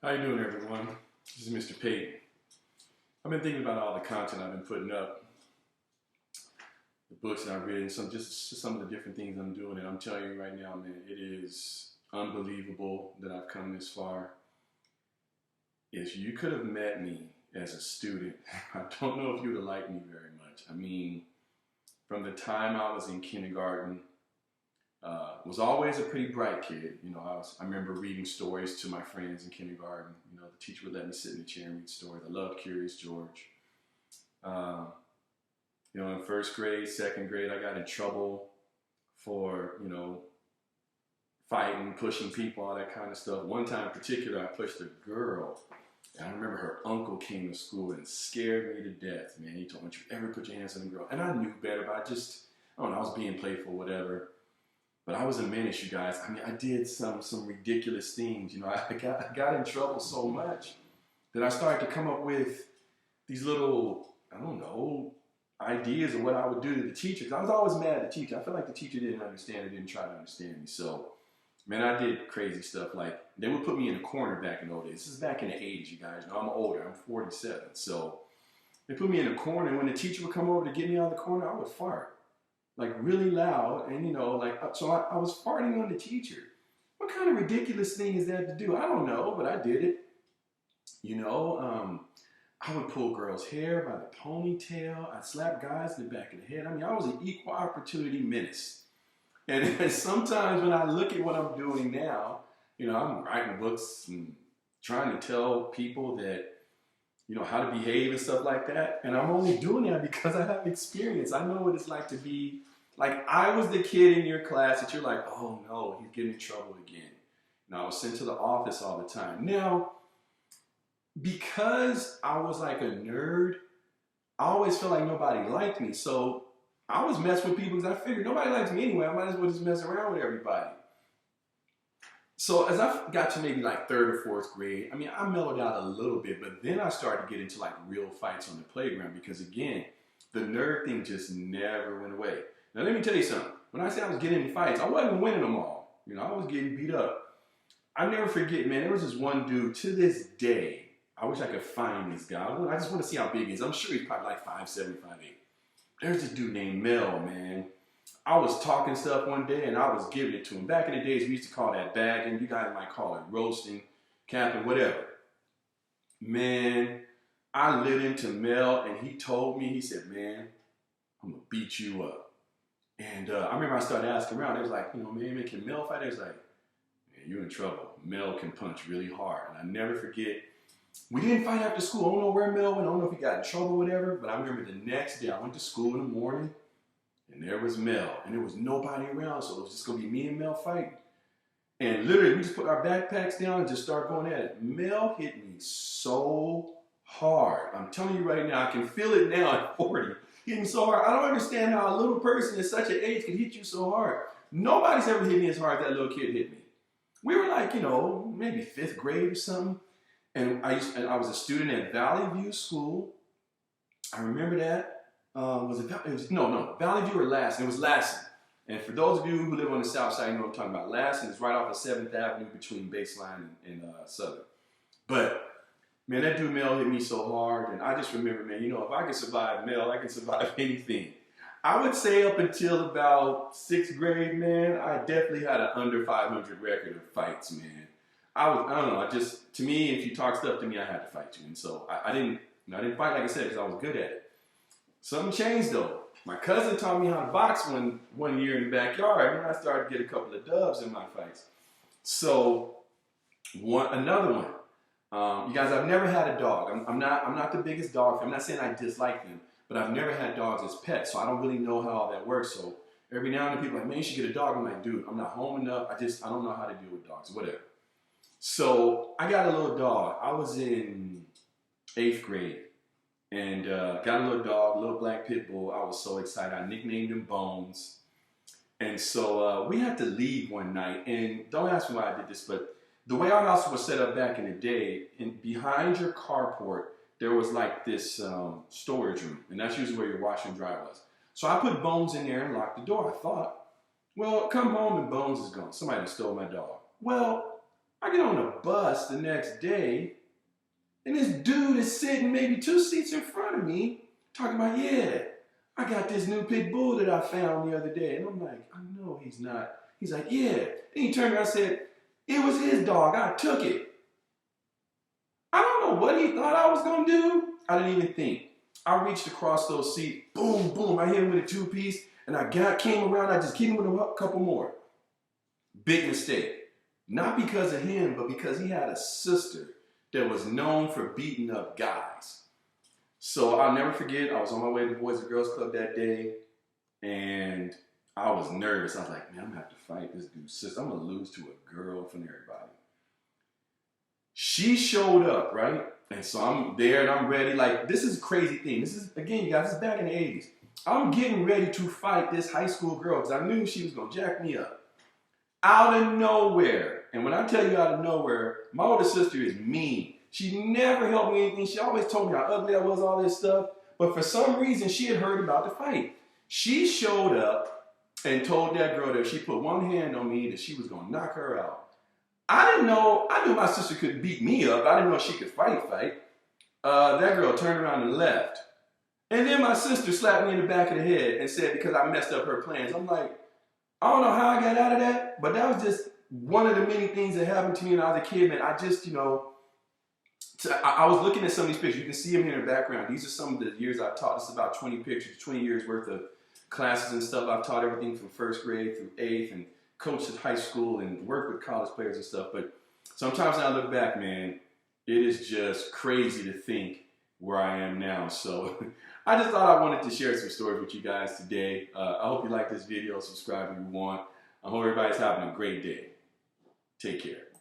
How you doing, everyone? This is Mr. Payton. I've been thinking about all the content I've been putting up, the books that I've written, just some of the different things I'm doing, and I'm telling you right now, man, it is unbelievable that I've come this far. If you could have met me as a student, I don't know if you would have liked me very much. I mean, from the time I was in kindergarten, was always a pretty bright kid. You know, I remember reading stories to my friends in kindergarten. You know, the teacher would let me sit in the chair and read stories. I loved Curious George. You know, in first grade, second grade, I got in trouble for, you know, fighting, pushing people, all that kind of stuff. One time in particular, I pushed a girl. And I remember her uncle came to school and scared me to death, man. He told me, don't you ever put your hands on a girl. And I knew better, but I don't know, I was being playful, whatever. But I was a menace, you guys. I mean, I did some ridiculous things. You know, I got in trouble so much that I started to come up with these little, I don't know, ideas of what I would do to the teachers. I was always mad at the teacher. I felt like the teacher didn't understand or didn't try to understand me. So, man, I did crazy stuff. Like, they would put me in a corner back in the old days. This is back in the 80s, you guys. You know, I'm older. I'm 47. So, they put me in a corner, and when the teacher would come over to get me out of the corner, I would fart. Like really loud, and you know, like, so I was farting on the teacher. What kind of ridiculous thing is that to do? I don't know, but I did it. You know, I would pull girls' hair by the ponytail. I'd slap guys in the back of the head. I mean, I was an equal opportunity menace. And sometimes when I look at what I'm doing now, you know, I'm writing books and trying to tell people that, you know, how to behave and stuff like that. And I'm only doing that because I have experience. I know what it's like to be, like, I was the kid in your class that you're like, oh no, he's getting in trouble again. And I was sent to the office all the time. Now, because I was like a nerd, I always felt like nobody liked me. So I was messing with people because I figured nobody likes me anyway. I might as well just mess around with everybody. So as I got to maybe like third or fourth grade, I mean, I mellowed out a little bit, but then I started to get into like real fights on the playground because, again, the nerd thing just never went away. Now, let me tell you something. When I say I was getting in fights, I wasn't winning them all. You know, I was getting beat up. I never forget, man, there was this one dude to this day. I wish I could find this guy. I just want to see how big he is. I'm sure he's probably like 5'7", 5'8". There's this dude named Mel, man. I was talking stuff one day and I was giving it to him. Back in the days, we used to call that bagging. You guys might call it roasting, capping, whatever. Man, I lit into Mel and he told me, he said, man, I'm going to beat you up. And I remember I started asking around. They was like, you know, man, can Mel fight? They was like, man, you're in trouble. Mel can punch really hard. And I never forget, we didn't fight after school. I don't know where Mel went. I don't know if he got in trouble or whatever. But I remember the next day, I went to school in the morning. And there was Mel, and there was nobody around, so it was just gonna be me and Mel fighting. And literally, we just put our backpacks down and just start going at it. Mel hit me so hard. I'm telling you right now, I can feel it now at 40. He hit me so hard. I don't understand how a little person at such an age can hit you so hard. Nobody's ever hit me as hard as that little kid hit me. We were like, you know, maybe 5th grade or something. And I was a student at Valley View School. I remember that. Valley View or Lassen. It was Lassen. And for those of you who live on the south side, you know what I'm talking about. Lassen is right off of 7th Avenue between Baseline and Southern. But, man, that dude Mel hit me so hard. And I just remember, man, you know, if I can survive Mel, I can survive anything. I would say up until about 6th grade, man, I definitely had an under 500 record of fights, man. I don't know, to me, if you talk stuff to me, I had to fight you. And so I didn't fight, like I said, because I was good at it. Something changed though. My cousin taught me how to box one year in the backyard, and I started to get a couple of dubs in my fights. So another one. You guys, I've never had a dog. I'm not the biggest dog fan. I'm not saying I dislike them, but I've never had dogs as pets, so I don't really know how all that works. So every now and then people are like, man, you should get a dog. I'm like, dude, I'm not home enough. I don't know how to deal with dogs, whatever. So I got a little dog. I was in 8th grade. And got a little dog, a little black pit bull. I was so excited. I nicknamed him Bones. And so we had to leave one night. And don't ask me why I did this, but the way our house was set up back in the day, behind your carport, there was like this storage room. And that's usually where your washer and dryer was. So I put Bones in there and locked the door. I thought, well, come home and Bones is gone. Somebody stole my dog. Well, I I get on the bus the next day, and this dude is sitting maybe 2 seats in front of me, talking about, yeah, I got this new pit bull that I found the other day. And I'm like, I know he's not. He's like, yeah. And he turned around and said, it was his dog. I took it. I don't know what he thought I was going to do. I didn't even think. I reached across those seats. Boom, boom. I hit him with a 2-piece. And I came around. I just hit him with a couple more. Big mistake. Not because of him, but because he had a sister that was known for beating up guys. So I'll never forget, I was on my way to the Boys and Girls Club that day, and I was nervous. I was like, man, I'm going to have to fight this dude's sister. I'm going to lose to a girl in front of everybody. She showed up, right? And so I'm there and I'm ready. Like, this is a crazy thing. This is, again, you guys, this is back in the 80s. I'm getting ready to fight this high school girl because I knew she was going to jack me up. Out of nowhere. And when I tell you out of nowhere, my older sister is mean. She never helped me anything. She always told me how ugly I was, all this stuff. But for some reason, she had heard about the fight. She showed up and told that girl that if she put one hand on me, that she was going to knock her out. I didn't know. I knew my sister could beat me up. I didn't know she could fight. That girl turned around and left. And then my sister slapped me in the back of the head and said because I messed up her plans. I'm like, I don't know how I got out of that, but that was just one of the many things that happened to me when I was a kid, man. I just, I was looking at some of these pictures. You can see them here in the background. These are some of the years I've taught. This is about 20 pictures, 20 years worth of classes and stuff. I've taught everything from 1st grade through 8th and coached at high school and worked with college players and stuff. But sometimes when I look back, man, it is just crazy to think where I am now. So I just thought I wanted to share some stories with you guys today. I hope you like this video. Subscribe if you want. I hope everybody's having a great day. Take care.